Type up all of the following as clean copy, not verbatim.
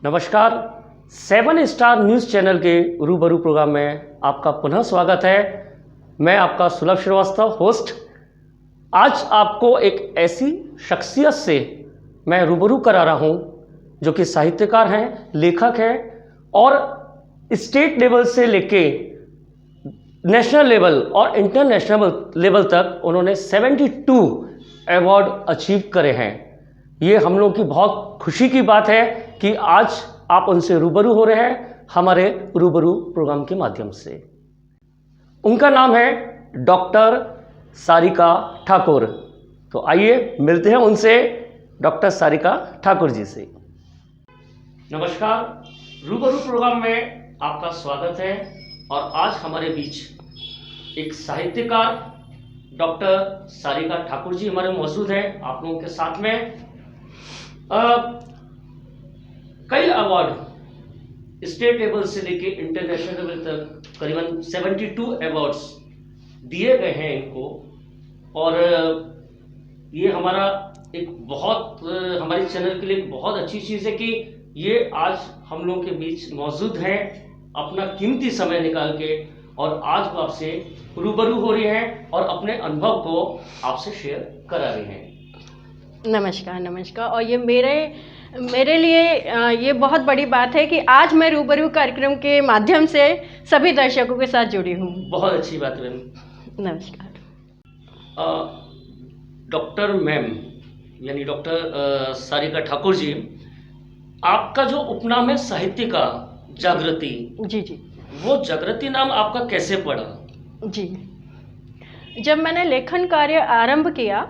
नमस्कार, 7 star news channel के रूबरू प्रोग्राम में आपका पुनः स्वागत है। मैं आपका सुलभ श्रीवास्तव होस्ट। आज आपको एक ऐसी शख्सियत से मैं रूबरू करा रहा हूँ जो कि साहित्यकार हैं, लेखक हैं और स्टेट लेवल से लेके नेशनल लेवल और इंटरनेशनल लेवल तक उन्होंने 72 अवार्ड अचीव करे हैं। ये हम लोग की बहुत खुशी की बात है कि आज आप उनसे रूबरू हो रहे हैं हमारे रूबरू प्रोग्राम के माध्यम से। उनका नाम है डॉक्टर सारिका ठाकुर। तो आइए मिलते हैं उनसे, डॉक्टर सारिका ठाकुर जी से। नमस्कार, रूबरू प्रोग्राम में आपका स्वागत है। और आज हमारे बीच एक साहित्यकार डॉक्टर सारिका ठाकुर जी हमारे मौजूद हैं आप लोगों के साथ में। कई अवार्ड स्टेट लेवल से लेके इंटरनेशनल लेवल तक करीबन 72 अवार्ड्स दिए गए हैं इनको। और ये हमारा एक बहुत हमारे चैनल के लिए एक बहुत अच्छी चीज़ है कि ये आज हम लोगों के बीच मौजूद हैं अपना कीमती समय निकाल के, और आज वो आपसे रूबरू हो रही हैं और अपने अनुभव को आपसे शेयर करा रही हैं। नमस्कार। और ये मेरे लिए ये बहुत बड़ी बात है कि आज मैं रूबरू कार्यक्रम के माध्यम से सभी दर्शकों के साथ जुड़ी हूँ। बहुत अच्छी बात है मैम। नमस्कार। डॉक्टर मैम यानी डॉक्टर सारिका ठाकुर जी, आपका जो उपनाम है साहित्य का जागृति, जी, वो जागृति नाम आपका कैसे पड़ा? जी, जब मैंने लेखन कार्य आरंभ किया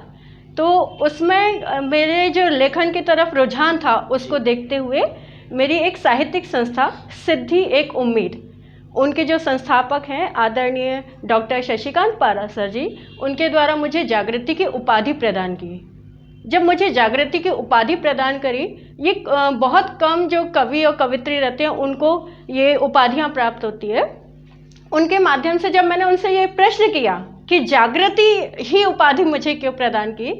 तो उसमें मेरे जो लेखन की तरफ रुझान था उसको देखते हुए मेरी एक साहित्यिक संस्था सिद्धि एक उम्मीद, उनके जो संस्थापक हैं आदरणीय डॉक्टर शशिकांत पारा सर जी, उनके द्वारा मुझे जागृति की उपाधि प्रदान की। जब मुझे जागृति की उपाधि प्रदान करी, ये बहुत कम जो कवि और कवित्री रहते हैं उनको ये उपाधियाँ प्राप्त होती है। उनके माध्यम से जब मैंने उनसे ये प्रश्न किया कि जागृति ही उपाधि मुझे क्यों प्रदान की,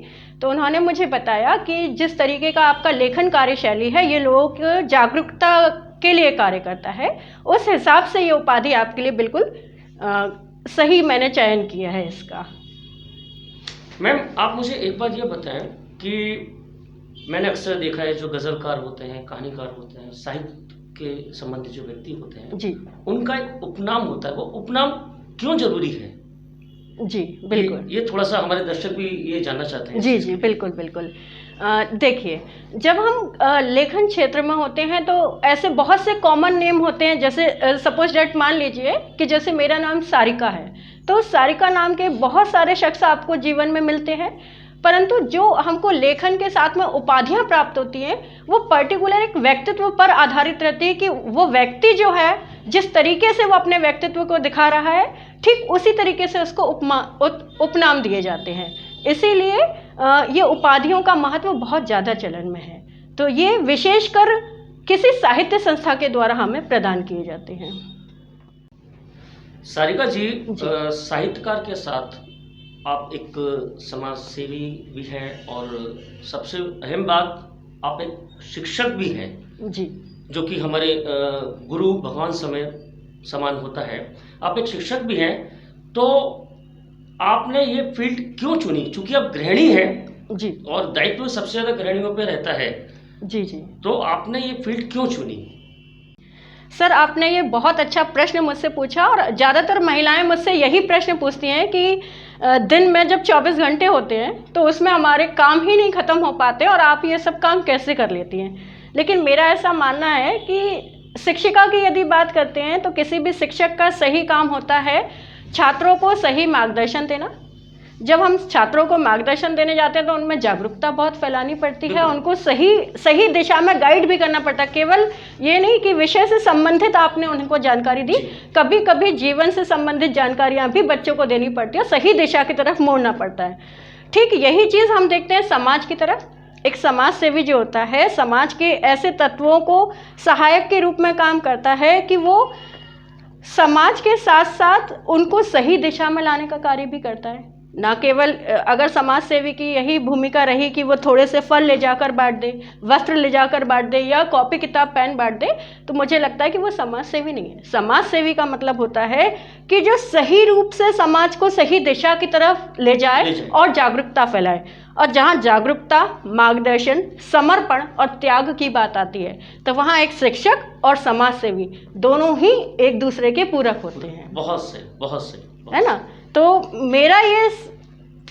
तो उन्होंने मुझे बताया कि जिस तरीके का आपका लेखन कार्यशैली है ये लोगों की जागरूकता के लिए कार्य करता है, उस हिसाब से ये उपाधि आपके लिए बिल्कुल सही मैंने चयन किया है इसका। मैम, आप मुझे एक बात ये बताएं कि मैंने अक्सर देखा है जो गज़लकार होते हैं, कहानीकार होते हैं, साहित्य के संबंधित जो व्यक्ति होते हैं जी, उनका एक उपनाम होता है। वो उपनाम क्यों जरूरी है? जी बिल्कुल, ये थोड़ा सा हमारे दर्शक भी ये जानना चाहते हैं। जी बिल्कुल। देखिए, जब हम लेखन क्षेत्र में होते हैं तो ऐसे बहुत से कॉमन नेम होते हैं। जैसे सपोज डेट मान लीजिए कि जैसे मेरा नाम सारिका है, तो सारिका नाम के बहुत सारे शख्स आपको जीवन में मिलते हैं, परंतु जो हमको लेखन के साथ में उपाधियां प्राप्त होती हैं वो पर्टिकुलर एक व्यक्तित्व पर आधारित रहती है कि वो व्यक्ति जो है जिस तरीके से वो अपने व्यक्तित्व को दिखा रहा है ठीक उसी तरीके से उसको उपनाम दिए जाते हैं। इसीलिए ये उपाधियों का महत्व बहुत ज़्यादा चलन में है। तो ये विशेषकर किसी साहित्य संस्था के द्वारा हमें प्रदान किए जाते हैं। सारिका जी, साहित्यकार के साथ आप एक समाज सेवी भी हैं और सबसे अहम बात आप एक शिक्षक भी हैं जी, जो कि हमारे गुरु भगवान समान होता है। आप एक शिक्षक भी हैं, तो आपने ये फील्ड क्यों चुनी? चूंकि आप गृहिणी हैं जी, और दायित्व सबसे ज़्यादा गृहिणियों पे रहता है। जी, तो आपने ये फील्ड क्यों चुनी? सर, आपने ये बहुत अच्छा प्रश्न मुझसे पूछा और ज़्यादातर महिलाएं मुझसे यही प्रश्न पूछती हैं कि दिन में जब 24 घंटे होते हैं तो उसमें हमारे काम ही नहीं ख़त्म हो पाते और आप ये सब काम कैसे कर लेती हैं। लेकिन मेरा ऐसा मानना है कि शिक्षिका की यदि बात करते हैं तो किसी भी शिक्षक का सही काम होता है छात्रों को सही मार्गदर्शन देना। जब हम छात्रों को मार्गदर्शन देने जाते हैं तो उनमें जागरूकता बहुत फैलानी पड़ती है, उनको सही दिशा में गाइड भी करना पड़ता है। केवल ये नहीं कि विषय से संबंधित आपने उनको जानकारी दी, कभी कभी जीवन से संबंधित जानकारियां भी बच्चों को देनी पड़ती है, सही दिशा की तरफ मोड़ना पड़ता है। ठीक यही चीज़ हम देखते हैं समाज की तरफ। एक समाज सेवी जो होता है समाज के ऐसे तत्वों को सहायक के रूप में काम करता है कि वो समाज के साथ साथ उनको सही दिशा में लाने का कार्य भी करता है। ना केवल अगर समाज सेवी की यही भूमिका रही कि वो थोड़े से फल ले जाकर बांट दे, वस्त्र ले जाकर बांट दे या कॉपी किताब पेन बांट दे, तो मुझे लगता है कि वो समाज सेवी नहीं है। समाज सेवी का मतलब होता है कि जो सही रूप से समाज को सही दिशा की तरफ ले जाए और जागरूकता फैलाए। और जहाँ जागरूकता, मार्गदर्शन, समर्पण और त्याग की बात आती है तो वहाँ एक शिक्षक और समाज सेवी दोनों ही एक दूसरे के पूरक होते हैं। बहुत से, बहुत से, है ना। तो मेरा ये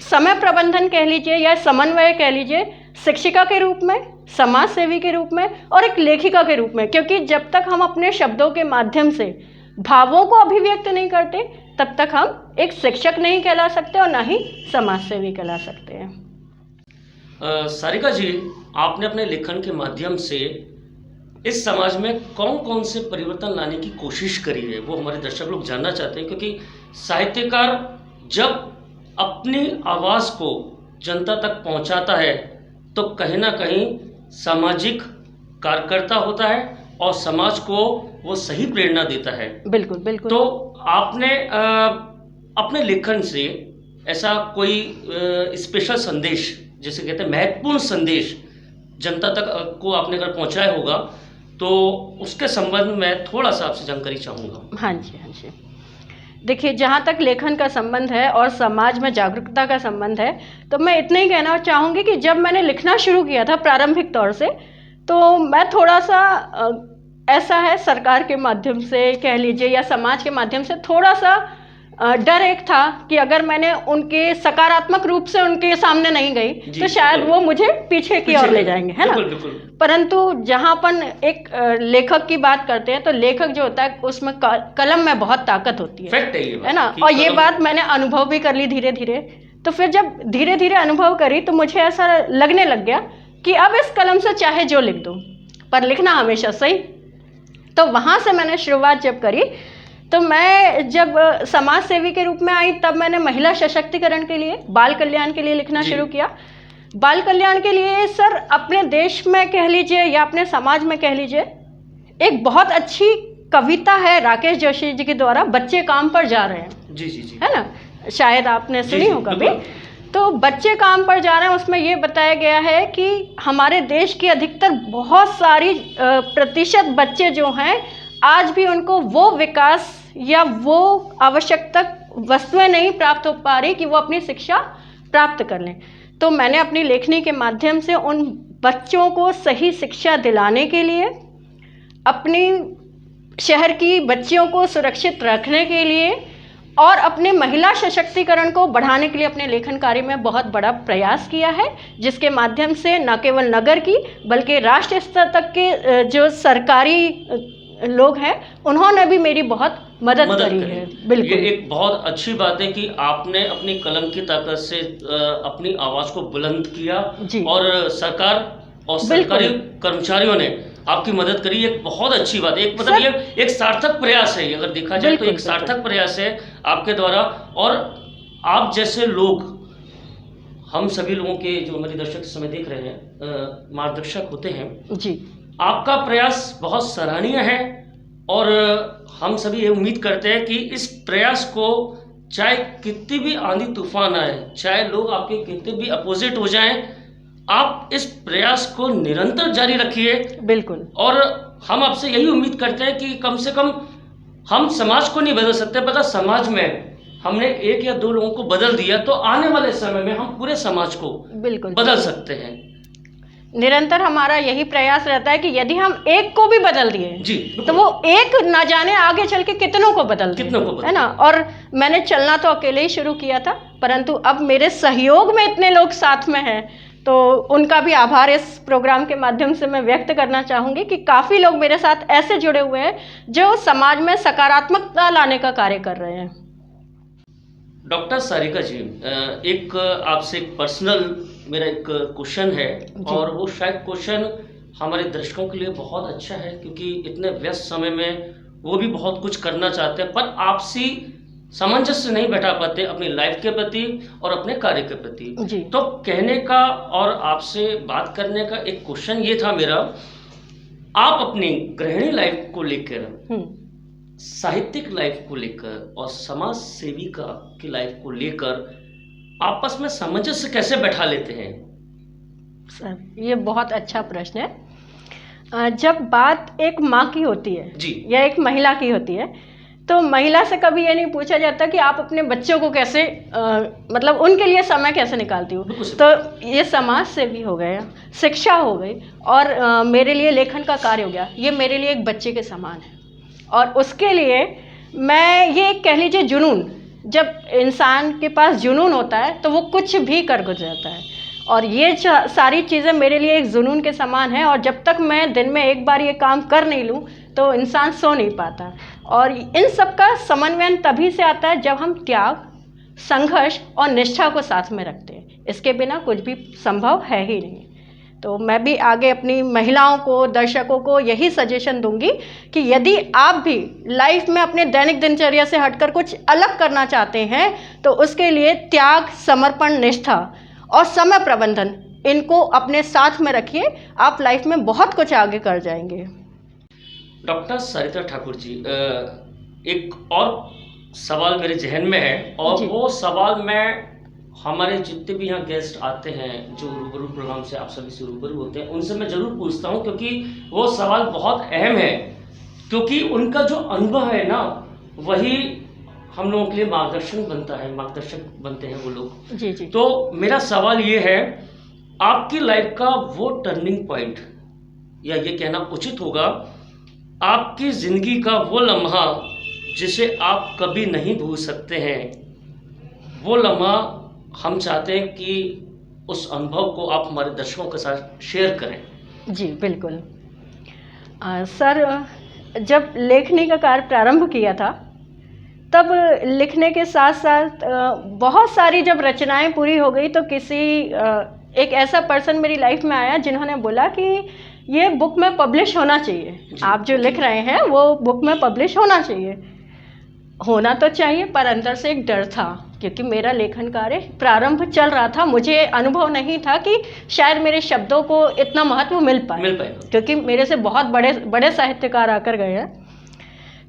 समय प्रबंधन कह लीजिए या समन्वय कह लीजिए, शिक्षिका के रूप में, समाज सेवी के रूप में और एक लेखिका के रूप में, क्योंकि जब तक हम अपने शब्दों के माध्यम से भावों को अभिव्यक्त नहीं करते तब तक हम एक शिक्षक नहीं कहला सकते और ना ही समाज सेवी कहला सकते हैं। सारिका जी, आपने अपने लेखन के माध्यम से इस समाज में कौन कौन से परिवर्तन लाने की कोशिश करी है, वो हमारे दर्शक लोग जानना चाहते हैं। क्योंकि साहित्यकार जब अपनी आवाज़ को जनता तक पहुंचाता है तो कहीं ना कहीं सामाजिक कार्यकर्ता होता है और समाज को वो सही प्रेरणा देता है। बिल्कुल बिल्कुल। तो आपने अपने लेखन से ऐसा कोई स्पेशल संदेश, जैसे कहते हैं महत्वपूर्ण संदेश जनता तक को आपने अगर पहुंचाया होगा तो उसके संबंध में थोड़ा सा आपसे जानकारी चाहूँगा। हाँ जी, हाँ जी। देखिए, जहाँ तक लेखन का संबंध है और समाज में जागरूकता का संबंध है तो मैं इतना ही कहना चाहूँगी कि जब मैंने लिखना शुरू किया था प्रारंभिक तौर से, तो मैं थोड़ा सा ऐसा है सरकार के माध्यम से कह लीजिए या समाज के माध्यम से थोड़ा सा डर एक था कि अगर मैंने उनके सकारात्मक रूप से उनके सामने नहीं गई तो शायद वो मुझे पीछे की ओर ले जाएंगे, है ना। परंतु जहाँ अपन एक लेखक की बात करते हैं तो लेखक जो होता है उसमें कलम में बहुत ताकत होती है ना। और ये बात मैंने अनुभव भी कर ली धीरे धीरे। तो फिर जब धीरे धीरे अनुभव करी तो मुझे ऐसा लगने लग गया कि अब इस कलम से चाहे जो लिख दो पर लिखना हमेशा सही। तो वहाँ से मैंने शुरुआत जब करी तो मैं जब समाज सेवी के रूप में आई तब मैंने महिला सशक्तिकरण के लिए, बाल कल्याण के लिए लिखना शुरू किया। बाल कल्याण के लिए सर अपने देश में कह लीजिए या अपने समाज में कह लीजिए, एक बहुत अच्छी कविता है राकेश जोशी जी के द्वारा, बच्चे काम पर जा रहे हैं। जी जी जी, है ना, शायद आपने सुनी हो कभी। तो बच्चे काम पर जा रहे हैं, उसमें ये बताया गया है कि हमारे देश की अधिकतर बहुत सारी प्रतिशत बच्चे जो हैं आज भी उनको वो विकास या वो आवश्यकता वस्तुएं नहीं प्राप्त हो पा रही कि वो अपनी शिक्षा प्राप्त कर लें। तो मैंने अपनी लेखनी के माध्यम से उन बच्चों को सही शिक्षा दिलाने के लिए, अपनी शहर की बच्चियों को सुरक्षित रखने के लिए और अपने महिला सशक्तिकरण को बढ़ाने के लिए अपने लेखन कार्य में बहुत बड़ा प्रयास किया है, जिसके माध्यम से न केवल नगर की बल्कि राष्ट्रीय स्तर तक के जो सरकारी लोग हैं उन्होंने भी मेरी बहुत मदद करी है। बिल्कुल, ये एक बहुत अच्छी बात है कि आपने अपनी कलम की ताकत से अपनी आवाज़ को बुलंद किया और सरकार और सरकारी कर्मचारियों ने आपकी मदद करी। एक बहुत अच्छी बात है, एक मतलब ये एक सार्थक प्रयास है, अगर देखा जाए तो एक सार्थक प्रयास है आपके द्वारा। और आप जैसे लोग, हम सभी लोगों के जो हमारे दर्शक इस समय देख रहे हैं मार्गदर्शक होते हैं जी, आपका प्रयास बहुत सराहनीय है। और हम सभी ये उम्मीद करते हैं कि इस प्रयास को चाहे कितनी भी आंधी तूफान आए, चाहे लोग आपके कितने भी अपोजिट हो जाएं, आप इस प्रयास को निरंतर जारी रखिए। बिल्कुल। और हम आपसे यही उम्मीद करते हैं कि कम से कम हम समाज को नहीं बदल सकते, पता समाज में हमने एक या दो लोगों को बदल दिया तो आने वाले समय में हम पूरे समाज को बिल्कुल बदल सकते हैं। निरंतर हमारा यही प्रयास रहता है कि यदि हम एक को भी बदल दिए तो वो एक ना जाने आगे चल के कितनों को बदल है ना। और मैंने चलना तो अकेले ही शुरू किया था, परंतु अब मेरे सहयोग में इतने लोग साथ में हैं तो उनका भी आभार इस प्रोग्राम के माध्यम से मैं व्यक्त करना चाहूँगी कि काफ़ी लोग मेरे साथ ऐसे जुड़े हुए हैं जो समाज में सकारात्मकता लाने का कार्य कर रहे हैं। डॉक्टर सारिका जी, एक आपसे एक पर्सनल मेरा एक क्वेश्चन है और वो शायद क्वेश्चन हमारे दर्शकों के लिए बहुत अच्छा है क्योंकि इतने व्यस्त समय में वो भी बहुत कुछ करना चाहते हैं पर आपसी सामंजस्य नहीं बैठा पाते अपनी लाइफ के प्रति और अपने कार्य के प्रति। तो कहने का और आपसे बात करने का एक क्वेश्चन ये था मेरा, आप अपनी गृहिणी लाइफ को लेकर, साहित्यिक लाइफ को लेकर और समाज सेविका की लाइफ को लेकर आपस में सामंजस्य कैसे बैठा लेते हैं? सर ये बहुत अच्छा प्रश्न है। जब बात एक माँ की होती है जी। या एक महिला की होती है, तो महिला से कभी ये नहीं पूछा जाता कि आप अपने बच्चों को कैसे मतलब उनके लिए समय कैसे निकालती हो। बिल्कुल सही। तो ये समाज से भी हो गया, शिक्षा हो गई, और मेरे लिए लेखन का कार्य हो गया। ये मेरे लिए एक बच्चे के समान है, और उसके लिए मैं ये कह लीजिए जुनून, जब इंसान के पास जुनून होता है तो वो कुछ भी कर गुजरता है, और ये सारी चीज़ें मेरे लिए एक जुनून के समान है। और जब तक मैं दिन में एक बार ये काम कर नहीं लूँ तो इंसान सो नहीं पाता। और इन सब का समन्वयन तभी से आता है जब हम त्याग, संघर्ष और निष्ठा को साथ में रखते हैं। इसके बिना कुछ भी संभव है ही नहीं। तो मैं भी आगे अपनी महिलाओं को, दर्शकों को यही सजेशन दूंगी कि यदि आप भी लाइफ में अपने दैनिक दिनचर्या से हटकर कुछ अलग करना चाहते हैं तो उसके लिए त्याग, समर्पण, निष्ठा और समय प्रबंधन, इनको अपने साथ में रखिए। आप लाइफ में बहुत कुछ आगे कर जाएंगे। डॉक्टर सरिता ठाकुर जी, एक और सवाल मेरे जहन में है, और वो सवाल मैं हमारे जितने भी यहाँ गेस्ट आते हैं जो रूबरू प्रोग्राम से आप सभी से रूबरू होते हैं, उनसे मैं ज़रूर पूछता हूँ, क्योंकि वो सवाल बहुत अहम है, क्योंकि उनका जो अनुभव है ना, वही हम लोगों के लिए मार्गदर्शन बनता है, मार्गदर्शक बनते हैं वो लोग। जी जी। तो मेरा सवाल ये है, आपकी लाइफ का वो टर्निंग पॉइंट, या ये कहना उचित होगा, आपकी ज़िंदगी का वो लम्हा जिसे आप कभी नहीं भूल सकते हैं, वो लम्हा हम चाहते हैं कि उस अनुभव को आप हमारे दर्शकों के साथ शेयर करें। जी बिल्कुल। सर, जब लेखनी का कार्य प्रारंभ किया था, तब लिखने के साथ साथ बहुत सारी जब रचनाएं पूरी हो गई तो एक ऐसा पर्सन मेरी लाइफ में आया जिन्होंने बोला कि ये बुक में पब्लिश होना चाहिए, आप जो लिख रहे हैं वो बुक में पब्लिश होना चाहिए। होना तो चाहिए, पर अंदर से एक डर था, क्योंकि मेरा लेखन कार्य प्रारंभ चल रहा था। मुझे अनुभव नहीं था कि शायद मेरे शब्दों को इतना महत्व मिल पाए, क्योंकि मेरे से बहुत बड़े बड़े साहित्यकार आकर गए हैं।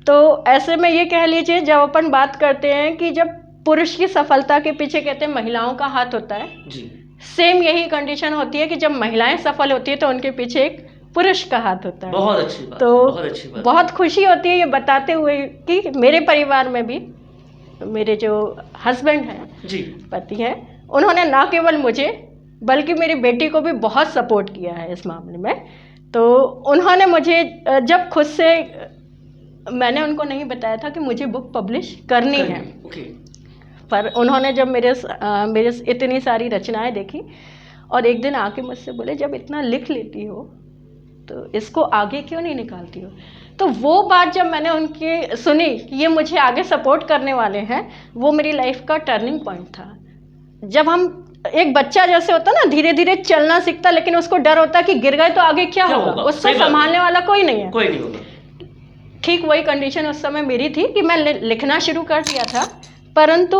तो ऐसे में ये कह लीजिए, जब अपन बात करते हैं कि जब पुरुष की सफलता के पीछे कहते हैं महिलाओं का हाथ होता है, जी, सेम यही कंडीशन होती है कि जब महिलाएं सफल होती है तो उनके पीछे एक पुरुष का हाथ होता है। बहुत अच्छी बात, तो बहुत अच्छी बात। बहुत खुशी होती है ये बताते हुए कि मेरे परिवार में भी मेरे जो हस्बैंड हैं, जी, पति हैं, उन्होंने ना केवल मुझे बल्कि मेरी बेटी को भी बहुत सपोर्ट किया है इस मामले में। तो उन्होंने मुझे जब खुद से, मैंने उनको नहीं बताया था कि मुझे बुक पब्लिश करनी है, पर उन्होंने जब मेरे इतनी सारी रचनाएं देखी और एक दिन आके मुझसे बोले, जब इतना लिख लेती हो तो इसको आगे क्यों नहीं निकालती हो। तो वो बात जब मैंने उनकी सुनी कि ये मुझे आगे सपोर्ट करने वाले हैं, वो मेरी लाइफ का टर्निंग पॉइंट था। जब हम एक बच्चा जैसे होता ना, धीरे धीरे चलना सीखता, लेकिन उसको डर होता कि गिर गए तो आगे क्या होगा, उसको संभालने वाला कोई नहीं है, कोई नहीं होगा। ठीक वही कंडीशन उस समय मेरी थी कि मैं लिखना शुरू कर दिया था, परंतु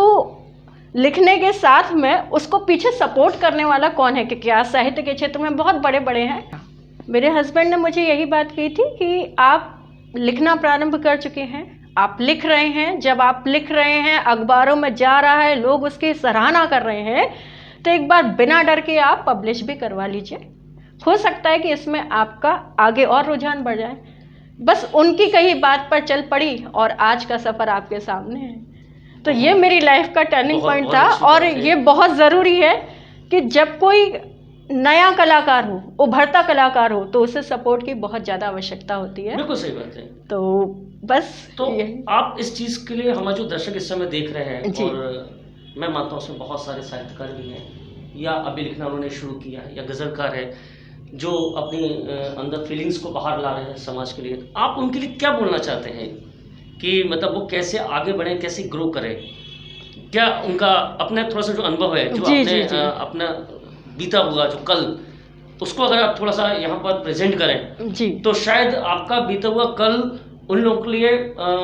लिखने के साथ में उसको पीछे सपोर्ट करने वाला कौन है, क्योंकि आज साहित्य के क्षेत्र में बहुत बड़े बड़े हैं। मेरे हस्बैंड ने मुझे यही बात कही थी कि आप लिखना प्रारंभ कर चुके हैं, आप लिख रहे हैं, जब आप लिख रहे हैं अखबारों में जा रहा है, लोग उसकी सराहना कर रहे हैं, तो एक बार बिना डर के आप पब्लिश भी करवा लीजिए। हो सकता है कि इसमें आपका आगे और रुझान बढ़ जाए। बस उनकी कही बात पर चल पड़ी और आज का सफ़र आपके सामने है। तो ये मेरी लाइफ का टर्निंग पॉइंट था, और ये बहुत ज़रूरी है कि जब कोई नया कलाकार हो, उभरता कलाकार हो, तो उसे सपोर्ट की बहुत ज़्यादा आवश्यकता होती है। बिल्कुल सही बात है। तो बस तो आप इस चीज़ के लिए, हमारे जो दर्शक इस समय देख रहे हैं, और मैं मानता हूँ उसमें बहुत सारे साहित्यकार भी हैं, या अभी लिखना उन्होंने शुरू किया है, या गज़लकार है जो अपनी अंदर फीलिंग्स को बाहर ला रहे हैं समाज के लिए, आप उनके लिए क्या बोलना चाहते हैं कि मतलब वो कैसे आगे बढ़ें, कैसे ग्रो करें? क्या उनका अपना थोड़ा सा जो अनुभव है, जो आपने अपना बीता हुआ जो कल, उसको अगर आप थोड़ा सा यहाँ पर प्रेजेंट करें जी, तो शायद आपका बीता हुआ कल उन लोगों के लिए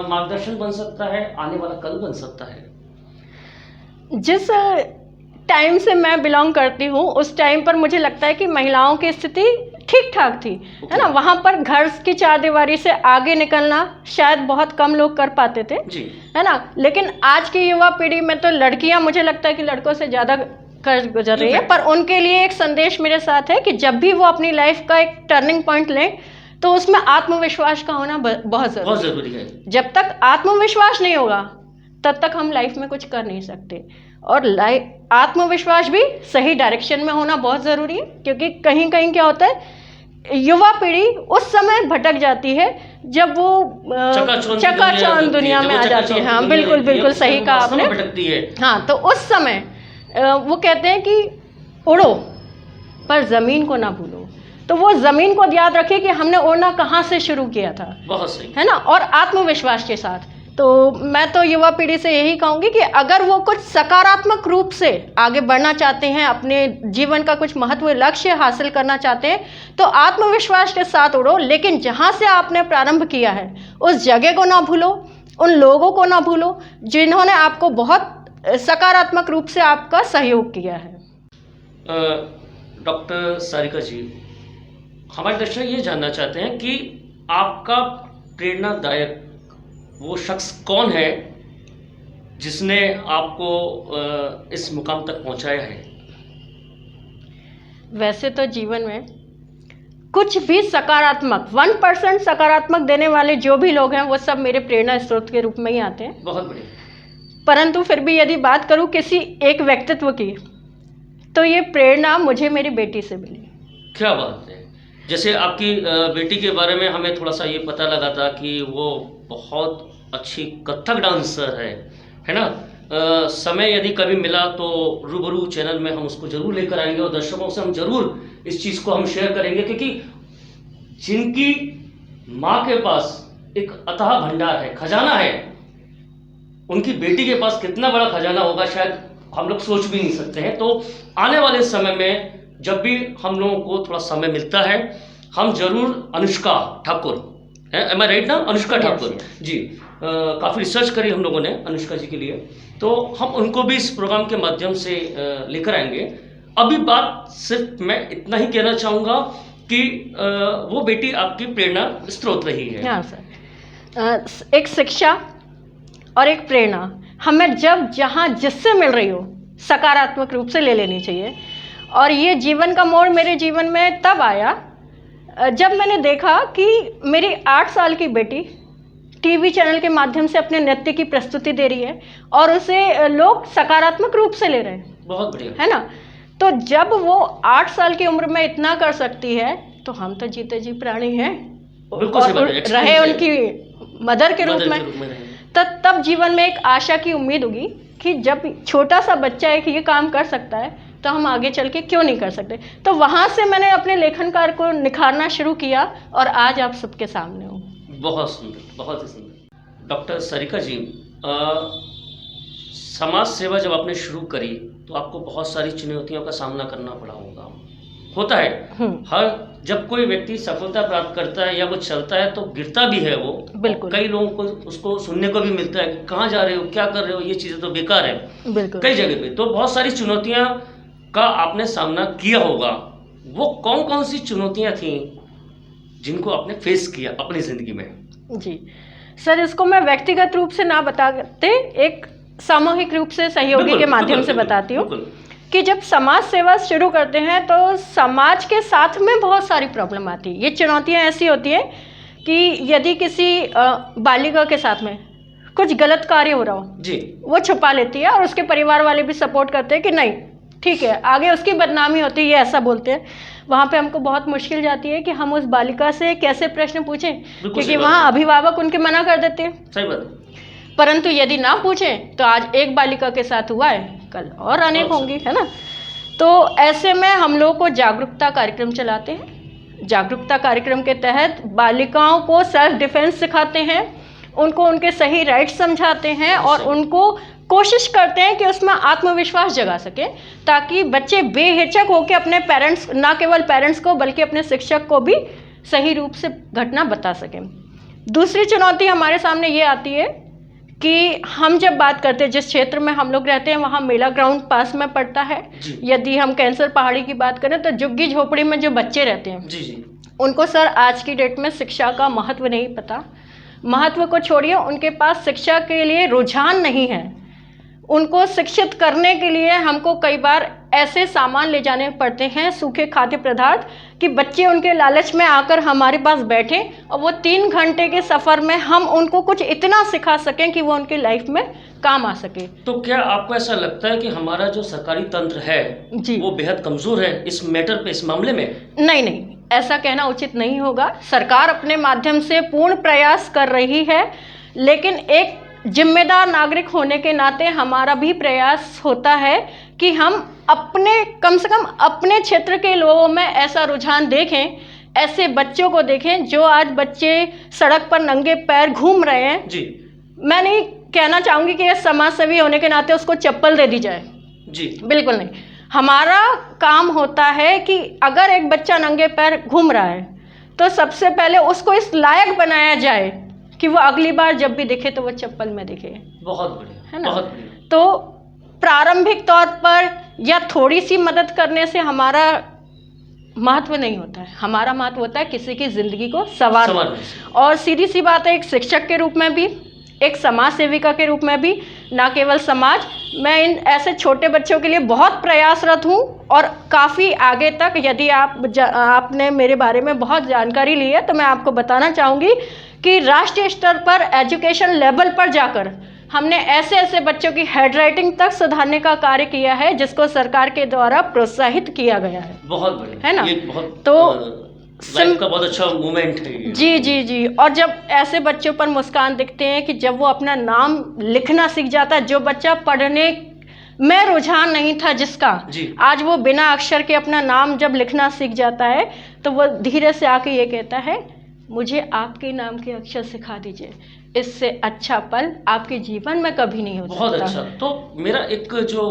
मार्गदर्शन बन सकता है, आने वाला कल बन सकता है। जिस टाइम से मैं बिलोंग करती हूँ, उस टाइम पर मुझे लगता है कि महिलाओं की स्थिति ठीक ठाक थी, है ना। वहाँ पर घर की चारदीवारी से आगे निकलना शायद बहुत कम लोग कर पाते थे जी। है ना। लेकिन आज की युवा पीढ़ी में तो लड़कियां मुझे लगता है कि लड़कों से ज़्यादा कर गुजर रही है, पर उनके लिए एक संदेश मेरे साथ है कि जब भी वो अपनी लाइफ का एक टर्निंग पॉइंट लें तो उसमें आत्मविश्वास का होना बहुत ज़रूरी है। जब तक आत्मविश्वास नहीं होगा तब तक हम लाइफ में कुछ कर नहीं सकते, और आत्मविश्वास भी सही डायरेक्शन में होना बहुत ज़रूरी है, क्योंकि कहीं कहीं क्या होता है, युवा पीढ़ी उस समय भटक जाती है जब वो चकाचौंध दुनिया में आ जाती है। हाँ बिल्कुल बिल्कुल सही कहा आपने, भटकती है। हाँ, तो उस समय वो कहते हैं कि उड़ो पर ज़मीन को ना भूलो। तो वो ज़मीन को याद रखिए कि हमने उड़ना कहाँ से शुरू किया था, बहुत सही, है ना, और आत्मविश्वास के साथ। तो मैं तो युवा पीढ़ी से यही कहूँगी कि अगर वो कुछ सकारात्मक रूप से आगे बढ़ना चाहते हैं, अपने जीवन का कुछ महत्व लक्ष्य हासिल करना चाहते हैं, तो आत्मविश्वास के साथ उड़ो। लेकिन जहाँ से आपने प्रारंभ किया है उस जगह को ना भूलो, उन लोगों को ना भूलो जिन्होंने आपको बहुत सकारात्मक रूप से आपका सहयोग किया है। डॉक्टर सारिका जी, हमारे दर्शक ये जानना चाहते हैं कि आपका प्रेरणादायक वो शख्स कौन है जिसने आपको इस मुकाम तक पहुंचाया है? वैसे तो जीवन में कुछ भी सकारात्मक 1% सकारात्मक देने वाले जो भी लोग हैं वो सब मेरे प्रेरणा स्रोत के रूप में ही आते हैं। बहुत बढ़िया। परंतु फिर भी यदि बात करूं किसी एक व्यक्तित्व की, तो ये प्रेरणा मुझे मेरी बेटी से मिली। क्या बात है। जैसे आपकी बेटी के बारे में हमें थोड़ा सा ये पता लगा था कि वो बहुत अच्छी कथक डांसर है ना। समय यदि कभी मिला तो रूबरू चैनल में हम उसको जरूर लेकर आएंगे और दर्शकों से हम जरूर इस चीज़ को हम शेयर करेंगे, क्योंकि जिनकी माँ के पास एक अथाह भंडार है, खजाना है, उनकी बेटी के पास कितना बड़ा खजाना होगा शायद हम लोग सोच भी नहीं सकते हैं। तो आने वाले समय में जब भी हम लोगों को थोड़ा समय मिलता है, हम जरूर अनुष्का ठाकुर, एम आई राइट ना, अनुष्का ठाकुर जी, काफ़ी रिसर्च करी हम लोगों ने अनुष्का जी के लिए, तो हम उनको भी इस प्रोग्राम के माध्यम से लेकर आएंगे। अभी बात सिर्फ मैं इतना ही कहना चाहूँगा कि वो बेटी आपकी प्रेरणा स्रोत रही है। हाँ सर, एक शिक्षा और एक प्रेरणा हमें जब जहाँ जिससे मिल रही हो सकारात्मक रूप से ले लेनी चाहिए। और ये जीवन का मोड़ मेरे जीवन में तब आया जब मैंने देखा कि मेरी 8 साल की बेटी टीवी चैनल के माध्यम से अपने नृत्य की प्रस्तुति दे रही है और उसे लोग सकारात्मक रूप से ले रहे हैं। बहुत बढ़िया, है ना। तो जब वो 8 साल की उम्र में इतना कर सकती है तो हम तो जीते जी प्राणी हैं, और रहे उनकी मदर के रूप में। तब जीवन में एक आशा की उम्मीद होगी कि जब छोटा सा बच्चा एक ये काम कर सकता है तो हम आगे चल के क्यों नहीं कर सकते। तो वहाँ से मैंने अपने लेखन कार्य को निखारना शुरू किया और आज आप सबके सामने हूँ। बहुत सुंदर, बहुत ही सुंदर। डॉक्टर सारिका जी, समाज सेवा जब आपने शुरू करी तो आपको बहुत सारी चुनौतियों का सामना करना पड़ा होगा, होता है। हर जब कोई व्यक्ति सफलता प्राप्त करता है या वो चलता है तो गिरता भी है वो, बिल्कुल। कई लोगों को उसको सुनने को भी मिलता है कि कहाँ जा रहे हो, क्या कर रहे हो, ये चीज़ें तो बेकार है, बिल्कुल। कई जगह पे तो बहुत सारी चुनौतियाँ का आपने सामना किया होगा। वो कौन कौन सी चुनौतियाँ थी जिनको आपने फेस किया अपनी ज़िंदगी में? जी सर, इसको मैं व्यक्तिगत रूप से ना बताते, एक सामूहिक रूप से सहयोगी के माध्यम से बताती हूँ कि जब समाज सेवा शुरू करते हैं तो समाज के साथ में बहुत सारी प्रॉब्लम आती है। ये चुनौतियाँ ऐसी होती हैं कि यदि किसी बालिका के साथ में कुछ गलत कार्य हो रहा हो जी, वो छुपा लेती है और उसके परिवार वाले भी सपोर्ट करते हैं कि नहीं ठीक है, आगे उसकी बदनामी होती है, ये ऐसा बोलते हैं। वहाँ पे हमको बहुत मुश्किल जाती है कि हम उस बालिका से कैसे प्रश्न पूछें, क्योंकि वहाँ अभिभावक उनके मना कर देते हैं। सही बात। परंतु यदि ना पूछें तो आज एक बालिका के साथ हुआ है, कल और अनेक होंगी, है ना। तो ऐसे में हम लोग को जागरूकता कार्यक्रम चलाते हैं। जागरूकता कार्यक्रम के तहत बालिकाओं को सेल्फ डिफेंस सिखाते हैं, उनको उनके सही राइट्स समझाते हैं और उनको कोशिश करते हैं कि उसमें आत्मविश्वास जगा सके, ताकि बच्चे बेहिचक होकर अपने पेरेंट्स, ना केवल पेरेंट्स को बल्कि अपने शिक्षक को भी सही रूप से घटना बता सकें। दूसरी चुनौती हमारे सामने ये आती है कि हम जब बात करते हैं जिस क्षेत्र में हम लोग रहते हैं वहाँ मेला ग्राउंड पास में पड़ता है। जी। यदि हम कैंसर पहाड़ी की बात करें तो झुग्गी झोपड़ी में जो बच्चे रहते हैं जी जी उनको सर आज की डेट में शिक्षा का महत्व नहीं पता। महत्व को छोड़िए, उनके पास शिक्षा के लिए रुझान नहीं है। उनको शिक्षित करने के लिए हमको कई बार ऐसे सामान ले जाने पड़ते हैं, सूखे खाद्य पदार्थ, कि बच्चे उनके लालच में आकर हमारे पास बैठे और वो 3 घंटे के सफ़र में हम उनको कुछ इतना सिखा सकें कि वो उनकी लाइफ में काम आ सके। तो क्या आपको ऐसा लगता है कि हमारा जो सरकारी तंत्र है जी। वो बेहद कमज़ोर है इस मैटर पे, इस मामले में? नहीं, ऐसा कहना उचित नहीं होगा। सरकार अपने माध्यम से पूर्ण प्रयास कर रही है, लेकिन एक जिम्मेदार नागरिक होने के नाते हमारा भी प्रयास होता है कि हम अपने कम से कम अपने क्षेत्र के लोगों में ऐसा रुझान देखें, ऐसे बच्चों को देखें जो आज बच्चे सड़क पर नंगे पैर घूम रहे हैं। जी। मैं नहीं कहना चाहूँगी कि समाज सेवी होने के नाते उसको चप्पल दे दी जाए। जी बिल्कुल नहीं। हमारा काम होता है कि अगर एक बच्चा नंगे पैर घूम रहा है तो सबसे पहले उसको इस लायक बनाया जाए कि वो अगली बार जब भी दिखे तो वो चप्पल में दिखे। बहुत बढ़िया, है ना? बहुत बढ़िया। तो प्रारंभिक तौर पर या थोड़ी सी मदद करने से हमारा महत्व नहीं होता है। हमारा महत्व होता है किसी की ज़िंदगी को संवारना। और सीधी सी बात है, एक शिक्षक के रूप में भी, एक समाज सेविका के रूप में भी, ना केवल समाज, मैं इन ऐसे छोटे बच्चों के लिए बहुत प्रयासरत हूँ और काफ़ी आगे तक। यदि आपने मेरे बारे में बहुत जानकारी ली है तो मैं आपको बताना चाहूँगी कि राष्ट्रीय स्तर पर एजुकेशन लेवल पर जाकर हमने ऐसे ऐसे बच्चों की हैंडराइटिंग तक सुधारने का कार्य किया है जिसको सरकार के द्वारा प्रोत्साहित किया गया है। बहुत बढ़िया, है ना? ये बहुत तो लाइफ का बहुत अच्छा मोमेंट है ये। जी जी जी। और जब ऐसे बच्चों पर मुस्कान दिखते हैं कि जब वो अपना नाम लिखना सीख जाता है, जो बच्चा पढ़ने में रुझान नहीं था जिसका, आज वो बिना अक्षर के अपना नाम जब लिखना सीख जाता है तो वो धीरे से आके ये कहता है, मुझे आपके नाम के अक्षर सिखा दीजिए। इससे अच्छा पल आपके जीवन में कभी नहीं हो सकता। बहुत अच्छा। तो मेरा एक जो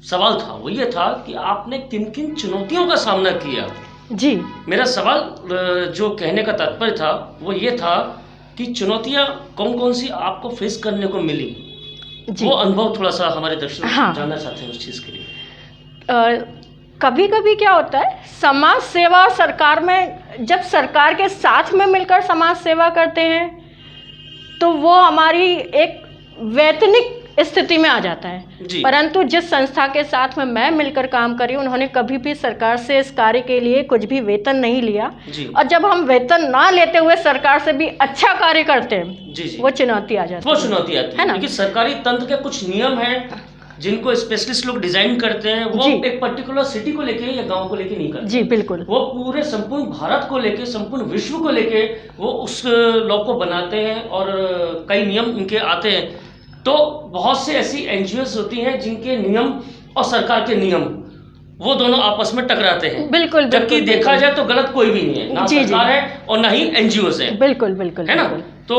सवाल था वो ये था कि आपने किन किन चुनौतियों का सामना किया? जी। मेरा सवाल जो कहने का तात्पर्य था वो ये था कि चुनौतियाँ कौन कौन सी आपको फेस करने को मिली, वो अनुभव थोड़ा सा हमारे दर्शक जानना चाहते हैं उस चीज़ के लिए। कभी कभी क्या होता है, समाज सेवा सरकार में, जब सरकार के साथ में मिलकर समाज सेवा करते हैं तो वो हमारी एक वैतनिक स्थिति में आ जाता है। परंतु जिस संस्था के साथ में मैं मिलकर काम कर रही हूँ उन्होंने कभी भी सरकार से इस कार्य के लिए कुछ भी वेतन नहीं लिया। और जब हम वेतन ना लेते हुए सरकार से भी अच्छा कार्य करते हैं वो चुनौती आ जाती है। वो चुनौती आती है ना, क्योंकि सरकारी तंत्र के कुछ नियम हैं जिनको स्पेशलिस्ट लोग डिजाइन करते हैं। वो एक पर्टिकुलर सिटी को लेके या गांव को लेके नहीं करते। जी बिल्कुल। वो पूरे संपूर्ण भारत को लेके, संपूर्ण विश्व को लेके वो उस लॉ को बनाते हैं और कई नियम इनके आते हैं। तो बहुत से ऐसी एनजीओस होती हैं जिनके नियम और सरकार के नियम वो दोनों आपस में टकराते हैं। बिल्कुल। जबकि देखा जाए तो गलत कोई भी नहीं है, ना सरकार है और ना ही एनजीओस है। बिल्कुल बिल्कुल, है ना? तो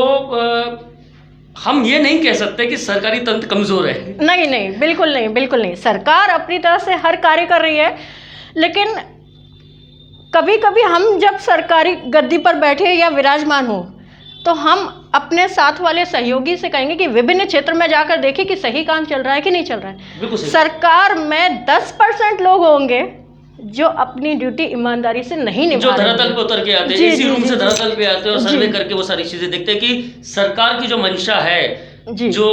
हम ये नहीं कह सकते कि सरकारी तंत्र कमजोर है। नहीं नहीं, बिल्कुल नहीं, बिल्कुल नहीं। सरकार अपनी तरफ से हर कार्य कर रही है, लेकिन कभी कभी हम जब सरकारी गद्दी पर बैठे या विराजमान हो तो हम अपने साथ वाले सहयोगी से कहेंगे कि विभिन्न क्षेत्र में जाकर देखिए कि सही काम चल रहा है कि नहीं चल रहा है। सरकार में 10% लोग होंगे जो अपनी ड्यूटी ईमानदारी से नहीं निभा रहे, जो धरातल पे उतर के आते हैं, इसी रूम से धरातल पे आते हैं और सर्वे करके वो सारी चीजें देखते हैं कि सरकार की जो मंशा है, जो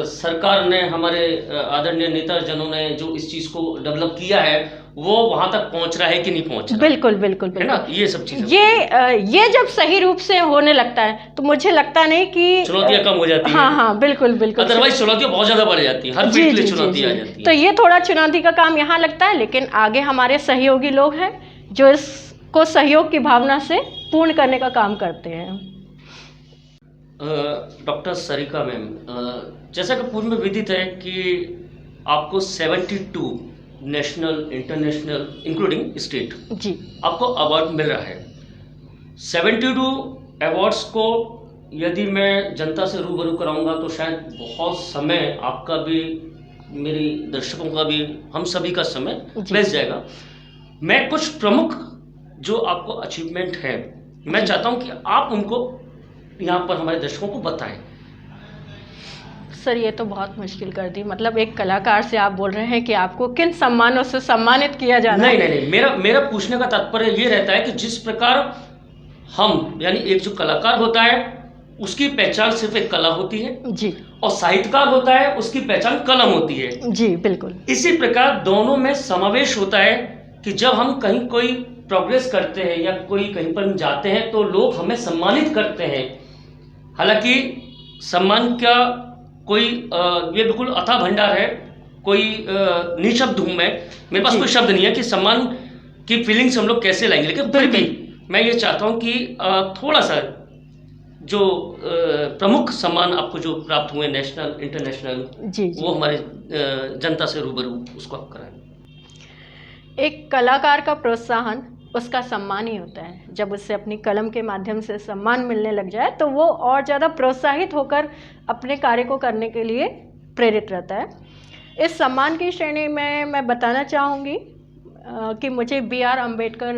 सरकार ने, हमारे आदरणीय नेता जनों ने जो इस चीज को डेवलप किया है वो वहां तक पहुंच रहा है कि नहीं पहुंच रहा। बिल्कुल बिल्कुल, है ना? ये सब चीजें, ये जब सही रूप से होने लगता है तो मुझे लगता नहीं कि चुनौतियां कम हो जाती हैं। हाँ हाँ बिल्कुल बिल्कुल। अदरवाइज चुनौतियां बहुत ज्यादा बढ़ जाती हैं, हर फील्ड के लिए चुनौती आ जाती है। तो ये थोड़ा चुनौती का काम यहाँ लगता है, लेकिन आगे हमारे सहयोगी लोग हैं जो इसको सहयोग की भावना से पूर्ण करने का काम करते हैं। डॉक्टर सरिका मैम, जैसा कि पूर्व में विदित है कि आपको 72 नेशनल, इंटरनेशनल, इंक्लूडिंग स्टेट, जी, आपको अवार्ड मिल रहा है। 72 अवार्ड्स को यदि मैं जनता से रूबरू कराऊंगा तो शायद बहुत समय आपका भी, मेरी दर्शकों का भी, हम सभी का समय बेच जाएगा। मैं कुछ प्रमुख जो आपको अचीवमेंट है मैं चाहता हूं कि आप उनको यहाँ पर हमारे दर्शकों को बताएं सर ये तो बहुत मुश्किल कर दी। मतलब एक कलाकार से आप बोल रहे हैं कि आपको किन सम्मानों से सम्मानित किया जाना है? नहीं, मेरा पूछने का तात्पर्य ये रहता है कि जिस प्रकार हम, यानी एक जो कलाकार होता है उसकी पहचान सिर्फ एक कला होती है जी और साहित्यकार होता है उसकी पहचान कलम होती है। जी बिल्कुल। इसी प्रकार दोनों में समावेश होता है कि जब हम कहीं कोई प्रोग्रेस करते हैं या कोई कहीं पर जाते हैं तो लोग हमें सम्मानित करते हैं। हालांकि सम्मान का कोई ये बिल्कुल अथाह भंडार है, कोई निशब्द हूँ मैं, मेरे पास कोई शब्द नहीं है कि सम्मान की फीलिंग्स हम लोग कैसे लाएंगे। लेकिन फिर भी मैं ये चाहता हूँ कि थोड़ा सा जो प्रमुख सम्मान आपको जो प्राप्त हुए नेशनल इंटरनेशनल, वो हमारे जनता से रूबरू उसको आप कराएं। एक कलाकार का प्रोत्साहन उसका सम्मान ही होता है। जब उससे अपनी कलम के माध्यम से सम्मान मिलने लग जाए तो वो और ज़्यादा प्रोत्साहित होकर अपने कार्य को करने के लिए प्रेरित रहता है। इस सम्मान की श्रेणी में मैं बताना चाहूँगी कि मुझे B.R. Ambedkar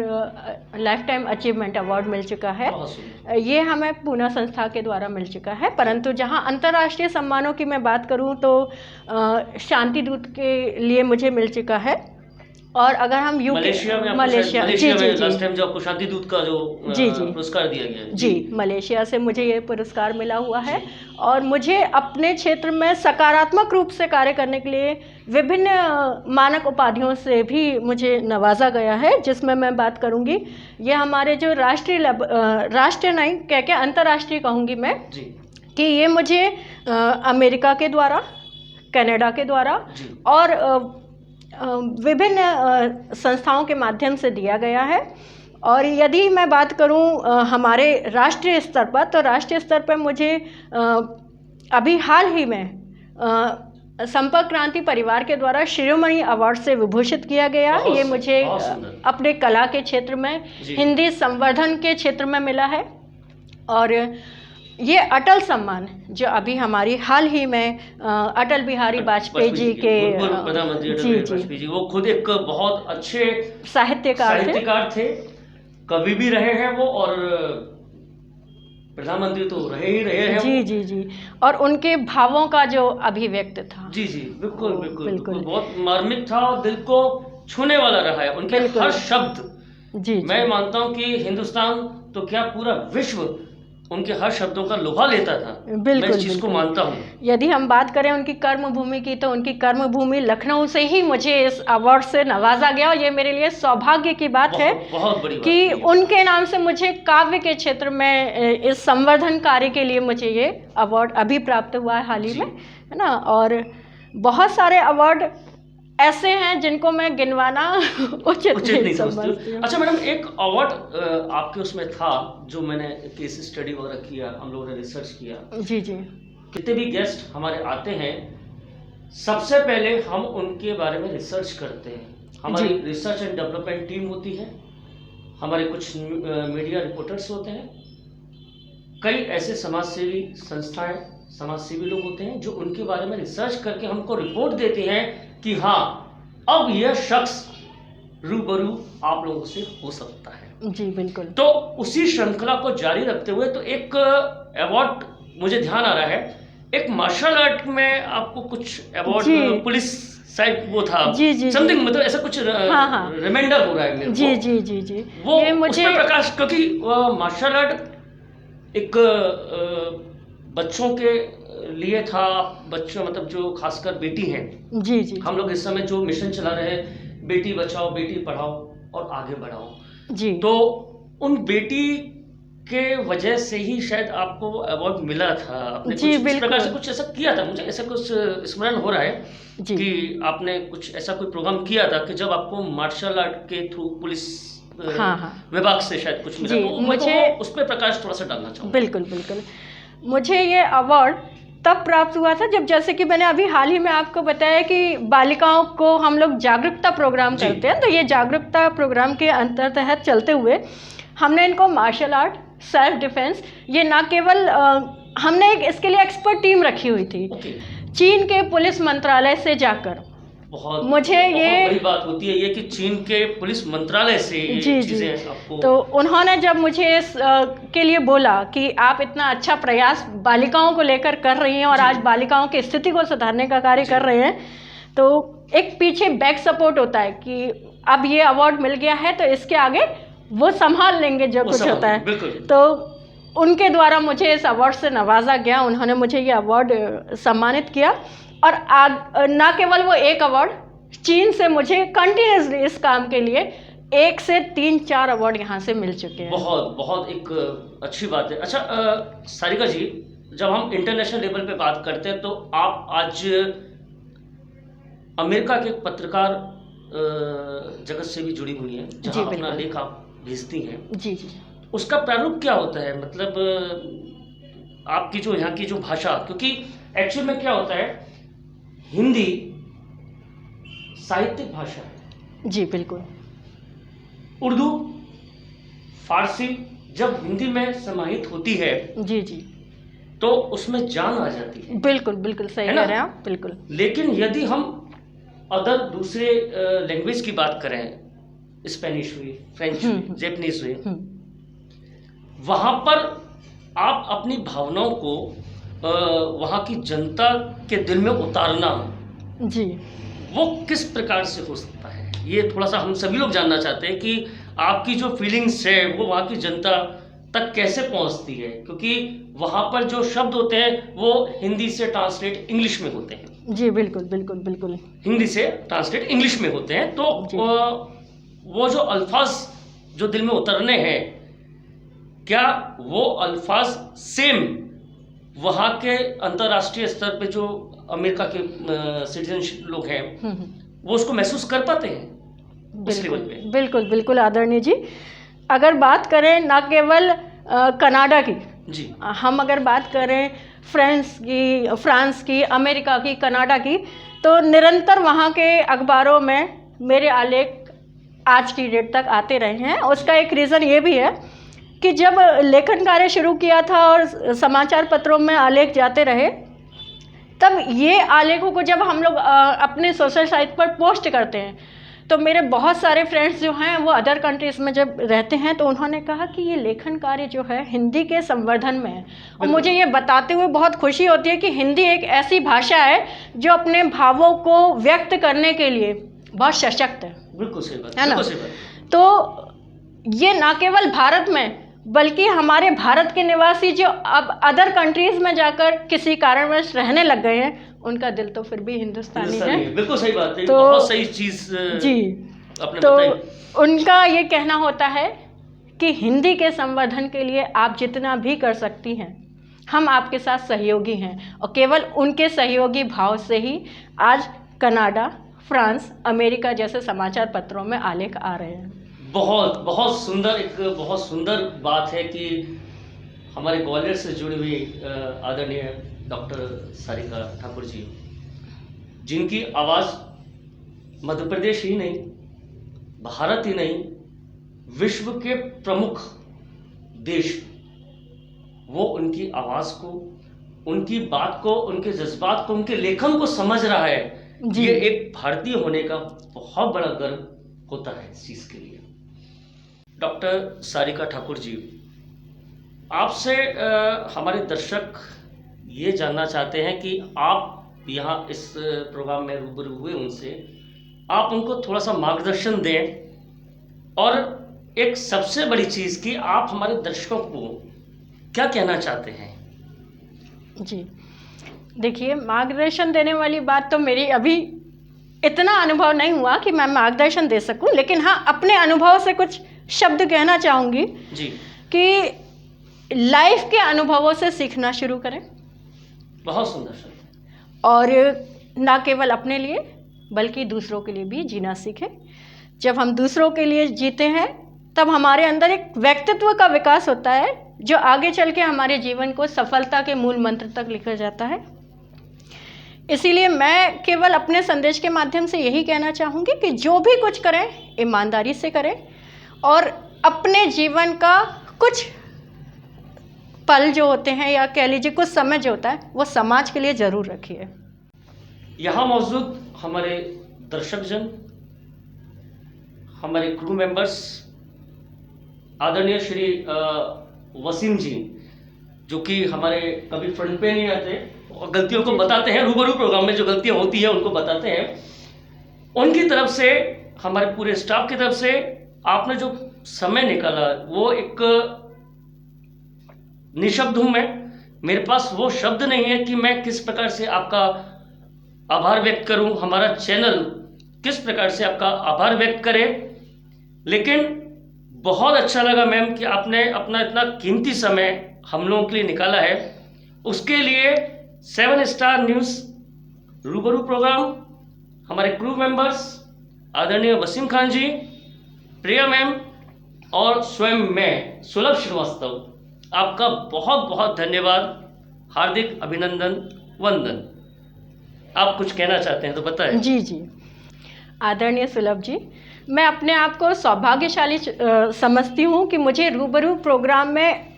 life time achievement award मिल चुका है। ये हमें पूना संस्था के द्वारा मिल चुका है। परंतु जहाँ अंतर्राष्ट्रीय सम्मानों की मैं बात करूँ तो शांति दूत के लिए मुझे मिल चुका है। और अगर हम मलेशिया में लास्ट टाइम जो आपको शांति दूत का जो पुरस्कार दिया गया है, जी मलेशिया से मुझे ये पुरस्कार मिला हुआ है। और मुझे अपने क्षेत्र में सकारात्मक रूप से कार्य करने के लिए विभिन्न मानक उपाधियों से भी मुझे नवाजा गया है, जिसमें मैं बात करूंगी ये हमारे जो राष्ट्रीय नहीं क्या अंतर्राष्ट्रीय कहूँगी मैं कि ये मुझे अमेरिका के द्वारा, कनाडा के द्वारा और विभिन्न संस्थाओं के माध्यम से दिया गया है। और यदि मैं बात करूं हमारे राष्ट्रीय स्तर पर, तो राष्ट्रीय स्तर पर मुझे अभी हाल ही में संपर्क क्रांति परिवार के द्वारा शिरोमणि अवार्ड से विभूषित किया गया। ये मुझे अपने कला के क्षेत्र में, हिंदी संवर्धन के क्षेत्र में मिला है। और ये अटल सम्मान जो अभी हमारी हाल ही में अटल बिहारी वाजपेयी जी के प्रधानमंत्री जी, वो खुद एक बहुत अच्छे साहित्यकार थे, कवि भी रहे हैं वो, और प्रधानमंत्री तो रहे ही रहे हैं। जी और उनके भावों का जो अभिव्यक्त था, जी बिल्कुल बहुत मार्मिक था और दिल को छूने वाला रहा है। उनके हर शब्द, मैं मानता हूँ कि हिंदुस्तान तो क्या पूरा विश्व उनके हर शब्दों का लोहा लेता था। मैं इस चीज को मानता हूँ। यदि हम बात करें उनकी कर्मभूमि की, तो उनकी कर्मभूमि लखनऊ से ही मुझे इस अवार्ड से नवाजा गया। और ये मेरे लिए सौभाग्य की बात है बहुत बड़ी कि उनके नाम से मुझे काव्य के क्षेत्र में इस संवर्धन कार्य के लिए मुझे ये अवार्ड अभी प्राप्त हुआ है हाल ही में, है ना। और बहुत सारे अवार्ड ऐसे हैं जिनको मैं गिनवाना उचित नहीं समझती हूँ। अच्छा मैडम, एक अवार्ड आपके उसमें था जो मैंने केस स्टडी वगैरह किया, हम लोगों ने रिसर्च किया। जी कितने भी गेस्ट हमारे आते हैं, सबसे पहले हम उनके बारे में रिसर्च करते हैं। हमारी रिसर्च एंड डेवलपमेंट टीम होती है, हमारे कुछ मीडिया रिपोर्टर्स होते हैं, कई ऐसे समाजसेवी संस्थाएं, समाजसेवी लोग होते हैं जो उनके बारे में रिसर्च करके हमको रिपोर्ट देते हैं कि हाँ अब यह शख्स रूबरू आप लोगों से हो सकता है। जी बिल्कुल। तो उसी श्रृंखला को जारी रखते हुए तो एक अवार्ड मुझे ध्यान आ रहा है, एक मार्शल आर्ट में आपको कुछ अवार्ड पुलिस साइड वो था समथिंग, मतलब ऐसा कुछ रिमाइंडर हो रहा है मेरे को। जी वो ये मुझे प्रकाश, क्योंकि मार्शल आर्ट एक बच्चों के लिए था, बच्चों मतलब जो खासकर बेटी हैं। जी हम लोग इस समय जो मिशन चला रहे हैं, बेटी बचाओ बेटी पढ़ाओ और आगे बढ़ाओ, तो उन बेटी के वजह से ही शायद आपको अवार्ड मिला था। आपने जी कुछ इस प्रकार से कुछ ऐसा किया था, मुझे ऐसा कुछ स्मरण हो रहा है कि आपने कुछ ऐसा कोई प्रोग्राम किया था कि जब आपको मार्शल आर्ट के थ्रू पुलिस विभाग से शायद कुछ मिला। तो मुझे उस पर प्रकाश थोड़ा सा डालना चाहूँगा। बिल्कुल मुझे ये अवार्ड तब प्राप्त हुआ था जब, जैसे कि मैंने अभी हाल ही में आपको बताया कि बालिकाओं को हम लोग जागरूकता प्रोग्राम करते हैं। तो ये जागरूकता प्रोग्राम के अंतर्गत चलते हुए हमने इनको मार्शल आर्ट, सेल्फ डिफेंस, ये ना केवल हमने एक इसके लिए एक्सपर्ट टीम रखी हुई थी चीन के पुलिस मंत्रालय से जाकर बहुत मुझे बहुत ये बड़ी बात होती है ये कि चीन के पुलिस मंत्रालय से ये जी जी चीजें आपको तो उन्होंने जब मुझे इस के लिए बोला कि आप इतना अच्छा प्रयास बालिकाओं को लेकर कर रही हैं और जी। आज बालिकाओं की स्थिति को सुधारने का कार्य जी। कर रहे हैं, तो एक पीछे बैक सपोर्ट होता है कि अब ये अवार्ड मिल गया है तो इसके आगे वो संभाल लेंगे जो वो कुछ संभाल होता है। बिल्कुल। तो उनके द्वारा मुझे इस अवार्ड से नवाजा गया, उन्होंने मुझे ये अवार्ड सम्मानित किया और ना केवल वो एक अवार्ड, चीन से मुझे कंटिन्यूसली इस काम के लिए 1 से 3-4 अवार्ड यहाँ से मिल चुके हैं। बहुत बहुत एक अच्छी बात है। अच्छा सारिका जी, जब हम इंटरनेशनल लेवल पे बात करते हैं तो आप आज अमेरिका के पत्रकार जगत से भी जुड़ी हुई हैं, जहां अपना बिल्कुल। लेख आप भेजती हैं। जी जी उसका प्रारूप क्या होता है, मतलब आपकी जो यहाँ की जो भाषा, क्योंकि एक्चुअल में क्या होता है, हिंदी साहित्यिक भाषा है, जी बिल्कुल उर्दू फारसी जब हिंदी में समाहित होती है जी जी तो उसमें जान आ जाती है, बिल्कुल बिल्कुल सही है कह ना? रहे हैं आप, बिल्कुल। लेकिन यदि हम अदर दूसरे लैंग्वेज की बात करें, स्पेनिश हुई, फ्रेंच हुई, जैपनीज हुई, वहाँ पर आप अपनी भावनाओं को वहाँ की जनता के दिल में उतारना, जी वो किस प्रकार से हो सकता है, ये थोड़ा सा हम सभी लोग जानना चाहते हैं कि आपकी जो फीलिंग्स है वो वहाँ की जनता तक कैसे पहुँचती है, क्योंकि वहाँ पर जो शब्द होते हैं वो हिंदी से ट्रांसलेट इंग्लिश में होते हैं। जी बिल्कुल बिल्कुल बिल्कुल हिंदी से ट्रांसलेट इंग्लिश में होते हैं, तो वो जो अल्फाज जो दिल में उतरने हैं, क्या वो अल्फाज सेम वहाँ के अंतर्राष्ट्रीय स्तर पे जो अमेरिका के सिटीजन लोग हैं वो उसको महसूस कर पाते हैं उस लेवल पे? बिल्कुल बिल्कुल आदरणीय जी, अगर बात करें ना केवल कनाडा की जी, हम अगर बात करें फ्रांस की, अमेरिका की, कनाडा की, तो निरंतर वहाँ के अखबारों में मेरे आलेख आज की डेट तक आते रहे हैं। उसका एक रीज़न ये भी है कि जब लेखन कार्य शुरू किया था और समाचार पत्रों में आलेख जाते रहे, तब ये आलेखों को जब हम लोग अपने सोशल साइट पर पोस्ट करते हैं तो मेरे बहुत सारे फ्रेंड्स जो हैं वो अदर कंट्रीज़ में जब रहते हैं तो उन्होंने कहा कि ये लेखन कार्य जो है हिंदी के संवर्धन में है, और मुझे ये बताते हुए बहुत खुशी होती है कि हिंदी एक ऐसी भाषा है जो अपने भावों को व्यक्त करने के लिए बहुत सशक्त है। बिल्कुल सही बात है ना? बिल्कुल सही बात। तो ये ना केवल भारत में बल्कि हमारे भारत के निवासी जो अब अदर कंट्रीज में जाकर किसी कारणवश रहने लग गए हैं, उनका दिल तो फिर भी हिंदुस्तानी है। बिल्कुल सही बात है, तो बहुत सही चीज जी आपने तो बताई। उनका ये कहना होता है कि हिंदी के संवर्धन के लिए आप जितना भी कर सकती हैं, हम आपके साथ सहयोगी हैं, और केवल उनके सहयोगी भाव से ही आज कनाडा, फ्रांस, अमेरिका जैसे समाचार पत्रों में आलेख आ रहे हैं। बहुत बहुत सुंदर, एक बहुत सुंदर बात है कि हमारे ग्वालियर से जुड़ी हुई आदरणीय डॉक्टर सारिका ठाकुर जी, जिनकी आवाज़ मध्य प्रदेश ही नहीं, भारत ही नहीं, विश्व के प्रमुख देश वो उनकी आवाज़ को, उनकी बात को, उनके जज्बात को, उनके लेखन को समझ रहा है, ये एक भारतीय होने का बहुत बड़ा गर्व होता है इस चीज़ के लिए। डॉक्टर सारिका ठाकुर जी, आपसे हमारे दर्शक ये जानना चाहते हैं कि आप यहाँ इस प्रोग्राम में रूबरू हुए उनसे, आप उनको थोड़ा सा मार्गदर्शन दें, और एक सबसे बड़ी चीज़ कि आप हमारे दर्शकों को क्या कहना चाहते हैं? जी देखिए, मार्गदर्शन देने वाली बात तो मेरी अभी इतना अनुभव नहीं हुआ कि मैं मार्गदर्शन दे सकूं, लेकिन हाँ अपने अनुभव से कुछ शब्द कहना चाहूँगी जी, कि लाइफ के अनुभवों से सीखना शुरू करें, बहुत सुंदर शब्द, और ना केवल अपने लिए बल्कि दूसरों के लिए भी जीना सीखें। जब हम दूसरों के लिए जीते हैं तब हमारे अंदर एक व्यक्तित्व का विकास होता है जो आगे चल के हमारे जीवन को सफलता के मूल मंत्र तक लेकर जाता है। इसीलिए मैं केवल अपने संदेश के माध्यम से यही कहना चाहूँगी कि जो भी कुछ करें ईमानदारी से करें, और अपने जीवन का कुछ पल जो होते हैं या कह लीजिए कुछ समय जो होता है वो समाज के लिए ज़रूर रखिए। यहाँ मौजूद हमारे दर्शकजन, हमारे क्रू मेंबर्स, आदरणीय श्री वसीम जी, जो कि हमारे कभी फ्रंट पे नहीं आते और गलतियों को बताते हैं, रूबरू प्रोग्राम में जो गलतियां होती है उनको बताते हैं, उनकी तरफ से, हमारे पूरे स्टाफ की तरफ से आपने जो समय निकाला वो एक निशब्द हूं मैं, मेरे पास वो शब्द नहीं है कि मैं किस प्रकार से आपका आभार व्यक्त करूं, हमारा चैनल किस प्रकार से आपका आभार व्यक्त करे। लेकिन बहुत अच्छा लगा मैम कि आपने अपना इतना कीमती समय हम लोगों के लिए निकाला है। उसके लिए 7 स्टार न्यूज़ रूबरू प्रोग्राम, हमारे क्रू मेंबर्स आदरणीय वसीम खान जी, प्रिया मैम और स्वयं मैं सुलभ श्रीवास्तव, आपका बहुत बहुत धन्यवाद, हार्दिक अभिनंदन, वंदन। आप कुछ कहना चाहते हैं तो बताएं। जी जी, आदरणीय सुलभ जी, मैं अपने आप को सौभाग्यशाली समझती हूँ कि मुझे रूबरू प्रोग्राम में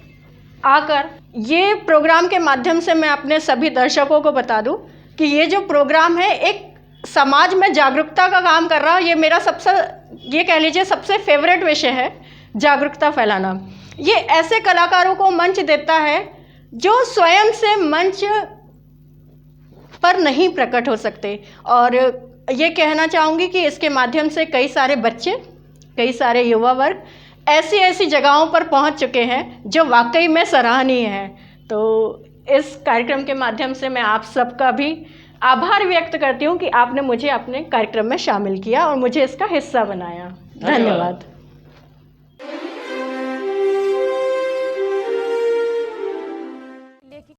आकर, ये प्रोग्राम के माध्यम से मैं अपने सभी दर्शकों को बता दूं कि ये जो प्रोग्राम है एक समाज में जागरूकता का काम कर रहा है। ये मेरा सबसे, ये कह लीजिए सबसे फेवरेट विषय है, जागरूकता फैलाना। ये ऐसे कलाकारों को मंच देता है जो स्वयं से मंच पर नहीं प्रकट हो सकते, और ये कहना चाहूँगी कि इसके माध्यम से कई सारे बच्चे, कई सारे युवा वर्ग ऐसी ऐसी जगहों पर पहुंच चुके हैं जो वाकई में सराहनीय है। तो इस कार्यक्रम के माध्यम से मैं आप सबका भी आभार व्यक्त करती हूँ कि आपने मुझे अपने कार्यक्रम में शामिल किया और मुझे इसका हिस्सा बनाया। धन्यवाद।